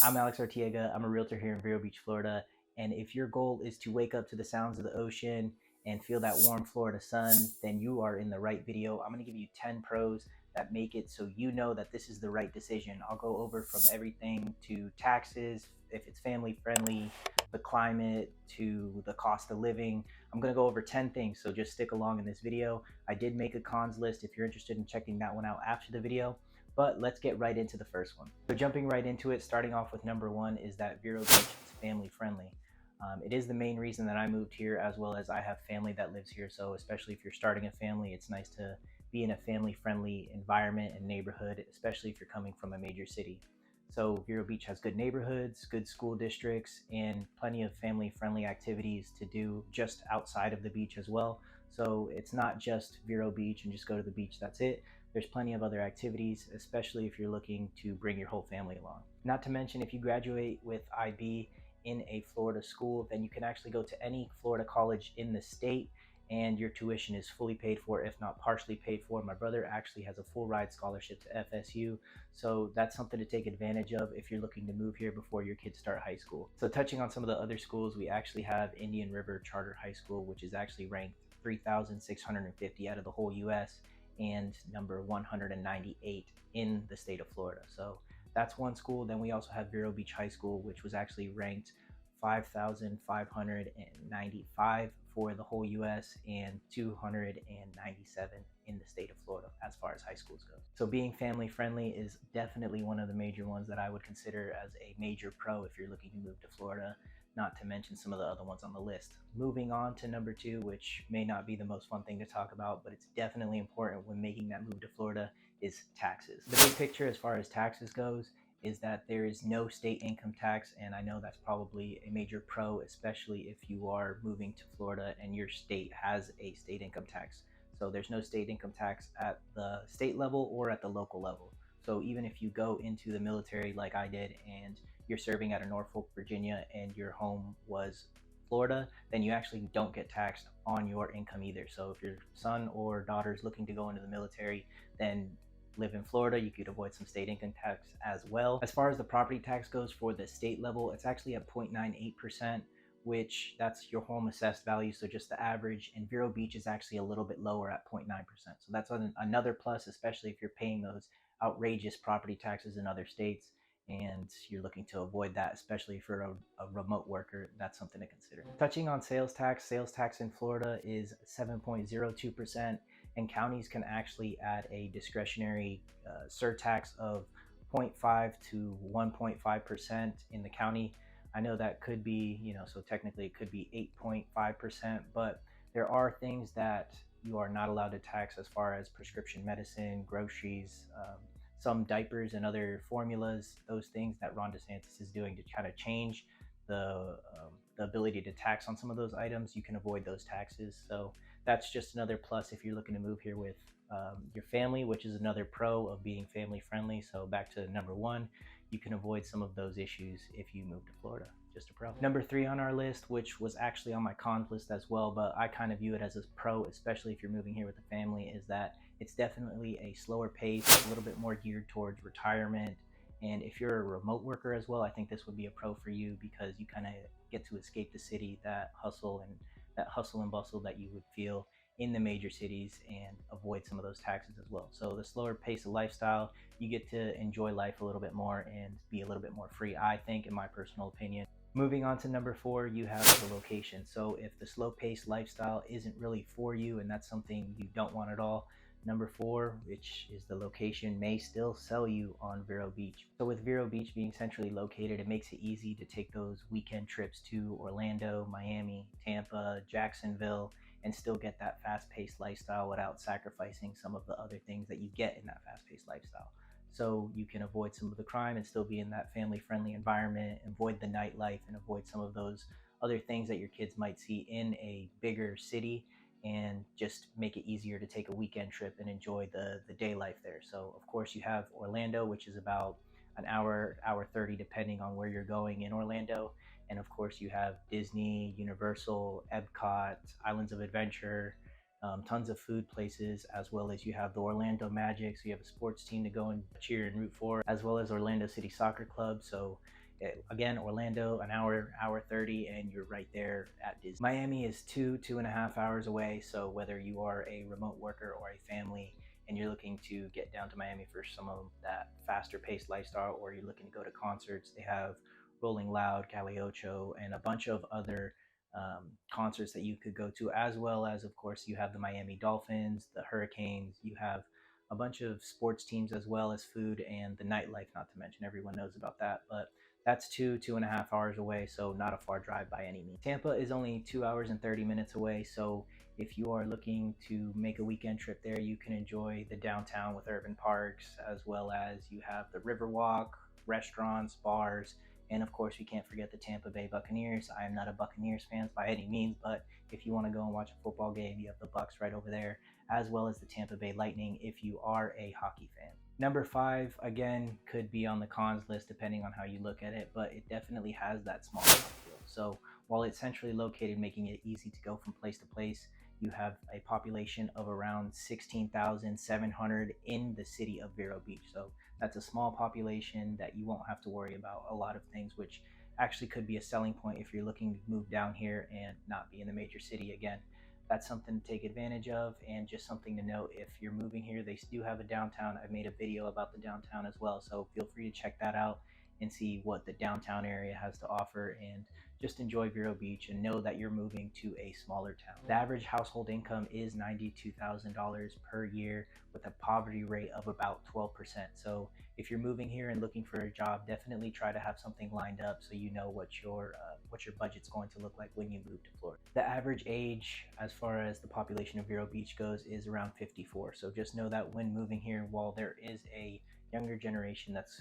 I'm Alex Artiega. I'm a realtor here in Vero Beach, Florida. And if your goal is to wake up to the sounds of the ocean and feel that warm Florida sun, then you are in the right video. I'm going to give you 10 pros that make it so you know that this is the right decision. I'll go over from everything to taxes, if it's family friendly, the climate, to the cost of living. I'm going to go over 10 things, so just stick along in this video. I did make a cons list if you're interested in checking that one out after the video. But let's get right into the first one. So jumping right into it, starting off with number one is that Vero Beach is family friendly. It is the main reason that I moved here, as well as I have family that lives here. So especially if you're starting a family, it's nice to be in a family friendly environment and neighborhood, especially if you're coming from a major city. So Vero Beach has good neighborhoods, good school districts, and plenty of family friendly activities to do just outside of the beach as well. So it's not just Vero Beach and just go to the beach, that's it. There's plenty of other activities, especially if you're looking to bring your whole family along. Not to mention, if you graduate with IB in a Florida school, then you can actually go to any Florida college in the state and your tuition is fully paid for, if not partially paid for. My brother actually has a full ride scholarship to FSU, so that's something to take advantage of if you're looking to move here before your kids start high school. So touching on some of the other schools, we actually have Indian River Charter High School, which is actually ranked 3,650 out of the whole US and number 198 in the state of Florida. So that's one school. Then we also have Vero Beach High School, which was actually ranked 5,595 for the whole US and 297 in the state of Florida as far as high schools go. So being family friendly is definitely one of the major ones that I would consider as a major pro if you're looking to move to Florida, not to mention some of the other ones on the list. Moving on to number two, which may not be the most fun thing to talk about, but it's definitely important when making that move to Florida, is taxes. The big picture as far as taxes goes is that there is no state income tax, and I know that's probably a major pro, especially if you are moving to Florida and your state has a state income tax. So there's no state income tax at the state level or at the local level. So even if you go into the military like I did and you're serving out of Norfolk, Virginia, and your home was Florida, then you actually don't get taxed on your income either. So if your son or daughter is looking to go into the military, then live in Florida, you could avoid some state income tax as well. As far as the property tax goes for the state level, it's actually at 0.98%, which that's your home assessed value, so just the average. And Vero Beach is actually a little bit lower at 0.9%. So that's another plus, especially if you're paying those outrageous property taxes in other states and you're looking to avoid that, especially for a remote worker. That's something to consider. Touching on sales tax in Florida is 7.02%, and counties can actually add a discretionary surtax of 0.5 to 1.5% in the county. I know that could be, so technically it could be 8.5%, but there are things that you are not allowed to tax as far as prescription medicine, groceries, some diapers and other formulas, those things that Ron DeSantis is doing to kind of change the ability to tax on some of those items. You can avoid those taxes. So that's just another plus if you're looking to move here with your family, which is another pro of being family friendly. So back to number one, you can avoid some of those issues if you move to Florida. Just a pro. Number three on our list, which was actually on my cons list as well, but I kind of view it as a pro, especially if you're moving here with a family, is that it's definitely a slower pace, a little bit more geared towards retirement. And if you're a remote worker as well, I think this would be a pro for you because you kind of get to escape the city, that hustle and bustle that you would feel in the major cities, and avoid some of those taxes as well. So the slower pace of lifestyle, you get to enjoy life a little bit more and be a little bit more free, I think, in my personal opinion. Moving on to number four, you have the location. So if the slow paced lifestyle isn't really for you and that's something you don't want at all, number four, which is the location, may still sell you on Vero Beach. So with Vero Beach being centrally located, it makes it easy to take those weekend trips to Orlando, Miami, Tampa, Jacksonville, and still get that fast-paced lifestyle without sacrificing some of the other things that you get in that fast-paced lifestyle. So you can avoid some of the crime and still be in that family-friendly environment, avoid the nightlife, and avoid some of those other things that your kids might see in a bigger city, and just make it easier to take a weekend trip and enjoy the day life there. So of course you have Orlando, which is about an hour 30 depending on where you're going in Orlando. And of course you have Disney, Universal, Epcot, Islands of Adventure, tons of food places, as well as you have the Orlando Magic, so you have a sports team to go and cheer and root for, as well as Orlando City Soccer Club. So Again, Orlando, an hour 30, and you're right there at Disney. Miami is 2.5 hours away. So whether you are a remote worker or a family and you're looking to get down to Miami for some of that faster paced lifestyle, or you're looking to go to concerts, they have Rolling Loud, Cali Ocho, and a bunch of other concerts that you could go to, as well as, of course, you have the Miami Dolphins, the Hurricanes, you have a bunch of sports teams, as well as food and the nightlife, not to mention everyone knows about that. But that's 2.5 hours away, so not a far drive by any means. Tampa is only 2 hours and 30 minutes away, so if you are looking to make a weekend trip there, you can enjoy the downtown with urban parks, as well as you have the Riverwalk, restaurants, bars, and of course, we can't forget the Tampa Bay Buccaneers. I am not a Buccaneers fan by any means, but if you want to go and watch a football game, you have the Bucks right over there, as well as the Tampa Bay Lightning if you are a hockey fan. Number five, again, could be on the cons list depending on how you look at it, but it definitely has that small town feel. So while it's centrally located, making it easy to go from place to place, you have a population of around 16,700 in the city of Vero Beach. So that's a small population that you won't have to worry about a lot of things, which actually could be a selling point if you're looking to move down here and not be in the major city again. That's something to take advantage of, and just something to note if you're moving here. They do have a downtown. I made a video about the downtown as well, so feel free to check that out and see what the downtown area has to offer, and just enjoy Vero Beach and know that you're moving to a smaller town. The average household income is $92,000 per year with a poverty rate of about 12%. So if you're moving here and looking for a job, definitely try to have something lined up so you know what your budget's going to look like when you move to Florida. The average age, as far as the population of Vero Beach goes, is around 54. So just know that when moving here, while there is a younger generation that's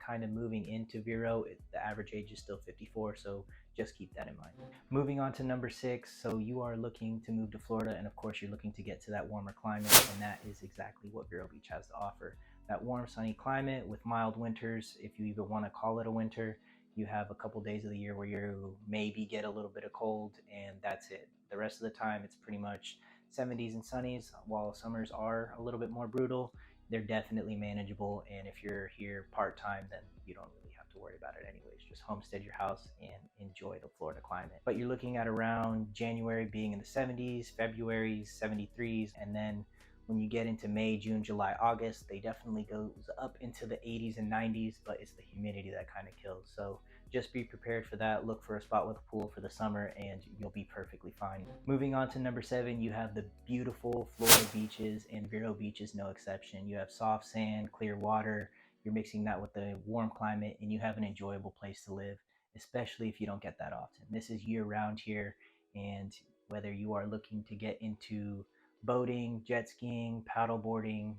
kind of moving into Vero, the average age is still 54. So just keep that in mind. Moving on to number six. So you are looking to move to Florida, and of course you're looking to get to that warmer climate, and that is exactly what Vero Beach has to offer. That warm, sunny climate with mild winters, if you even want to call it a winter. You have a couple days of the year where you maybe get a little bit of cold, and that's it. The rest of the time, it's pretty much 70s and sunnies. While summers are a little bit more brutal, they're definitely manageable. And if you're here part time, then you don't really have to worry about it anyways. Just homestead your house and enjoy the Florida climate. But you're looking at around January being in the 70s, February 73s, and then when you get into May, June, July, August, they definitely goes up into the 80s and 90s, but it's the humidity that kind of kills. So just be prepared for that. Look for a spot with a pool for the summer and you'll be perfectly fine. Moving on to number seven, you have the beautiful Florida beaches, and Vero Beach is no exception. You have soft sand, clear water. You're mixing that with the warm climate, and you have an enjoyable place to live, especially if you don't get that often. This is year round here, and whether you are looking to get into boating, jet skiing, paddleboarding,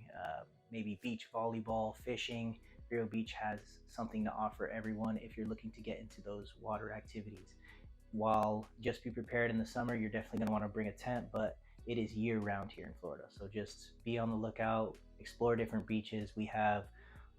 maybe beach volleyball, fishing, Vero Beach has something to offer everyone if you're looking to get into those water activities. While just be prepared in the summer, you're definitely going to want to bring a tent, but it is year round here in Florida. So just be on the lookout, explore different beaches. We have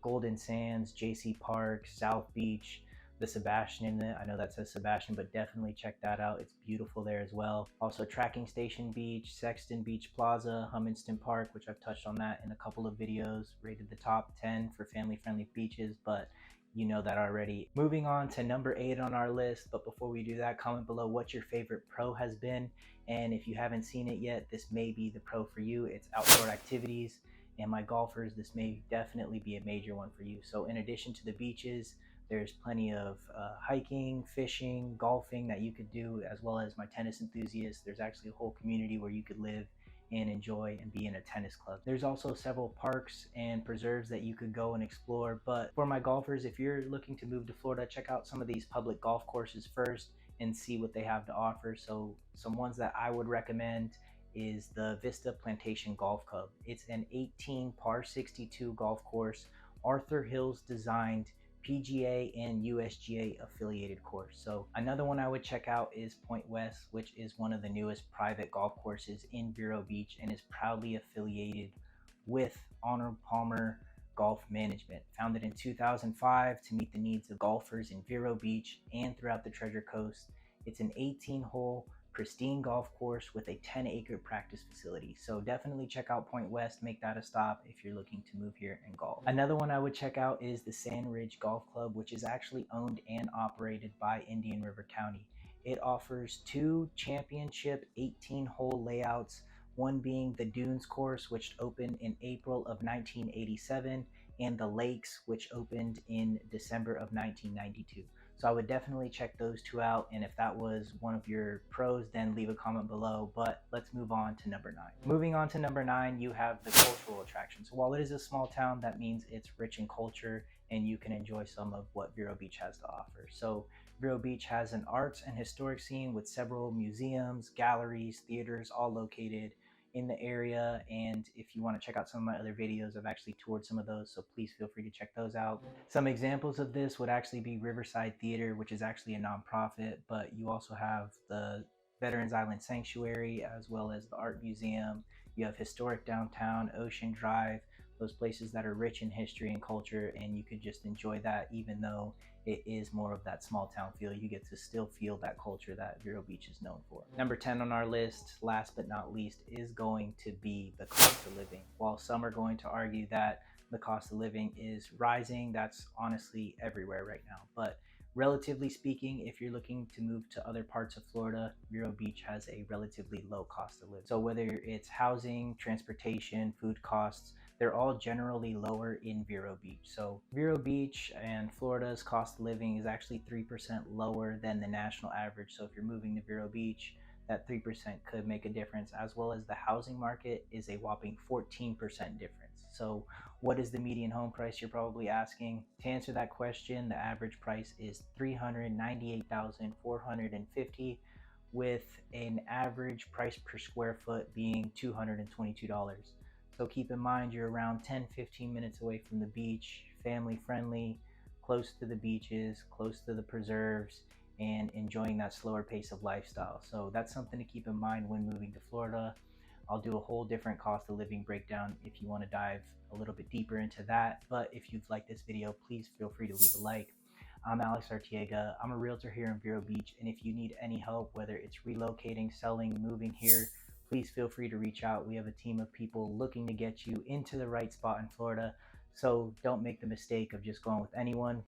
Golden Sands, JC Park, South Beach, the Sebastian in it. I know that says Sebastian, but definitely check that out. It's beautiful there as well. Also Tracking Station Beach, Sexton Beach Plaza, Humiston Park, which I've touched on that in a couple of videos, rated the top 10 for family friendly beaches, but you know that already. Moving on to number 8 on our list, but before we do that, comment below what your favorite pro has been, and if you haven't seen it yet, this may be the pro for you. It's outdoor activities, and my golfers, this may definitely be a major one for you. So in addition to the beaches, there's plenty of hiking, fishing, golfing that you could do, as well as my tennis enthusiasts. There's actually a whole community where you could live and enjoy and be in a tennis club. There's also several parks and preserves that you could go and explore. But for my golfers, if you're looking to move to Florida, check out some of these public golf courses first and see what they have to offer. So some ones that I would recommend is the Vista Plantation Golf Club. It's an 18 par 62 golf course, Arthur Hills designed, PGA and USGA affiliated course. So another one I would check out is Point West, which is one of the newest private golf courses in Vero Beach and is proudly affiliated with Arnold Palmer Golf Management. Founded in 2005 to meet the needs of golfers in Vero Beach and throughout the Treasure Coast. It's an 18-hole pristine golf course with a 10-acre practice facility. So definitely check out Point West, make that a stop if you're looking to move here and golf. Another one I would check out is the Sand Ridge Golf Club, which is actually owned and operated by Indian River County. It offers two championship 18-hole layouts, one being the Dunes course, which opened in April of 1987, and the Lakes, which opened in December of 1992. So I would definitely check those two out. And if that was one of your pros, then leave a comment below. But let's move on to number 9. Moving on to number 9, you have the cultural attraction. So while it is a small town, that means it's rich in culture and you can enjoy some of what Vero Beach has to offer. So Vero Beach has an arts and historic scene with several museums, galleries, theaters, all located in the area. And if you want to check out some of my other videos, I've actually toured some of those, so please feel free to check those out. Some examples of this would actually be Riverside Theater, which is actually a nonprofit, but you also have the Veterans Island Sanctuary, as well as the Art Museum. You have historic downtown, Ocean Drive, those places that are rich in history and culture, and you could just enjoy that. Even though it is more of that small town feel, you get to still feel that culture that Vero Beach is known for. Number 10 on our list, last but not least, is going to be the cost of living. While some are going to argue that the cost of living is rising, that's honestly everywhere right now. But relatively speaking, if you're looking to move to other parts of Florida, Vero Beach has a relatively low cost of living. So whether it's housing, transportation, food costs, they're all generally lower in Vero Beach. So Vero Beach and Florida's cost of living is actually 3% lower than the national average. So if you're moving to Vero Beach, that 3% could make a difference, as well as the housing market is a whopping 14% difference. So what is the median home price, you're probably asking? To answer that question, the average price is $398,450, with an average price per square foot being $222. So keep in mind, you're around 10-15 minutes away from the beach, family friendly, close to the beaches, close to the preserves, and enjoying that slower pace of lifestyle. So that's something to keep in mind when moving to Florida. I'll do a whole different cost of living breakdown if you want to dive a little bit deeper into that. But if you've liked this video, please feel free to leave a like. I'm Alex Artiega. I'm a realtor here in Vero Beach, and if you need any help, whether it's relocating, selling, moving here, please feel free to reach out. We have a team of people looking to get you into the right spot in Florida. So don't make the mistake of just going with anyone.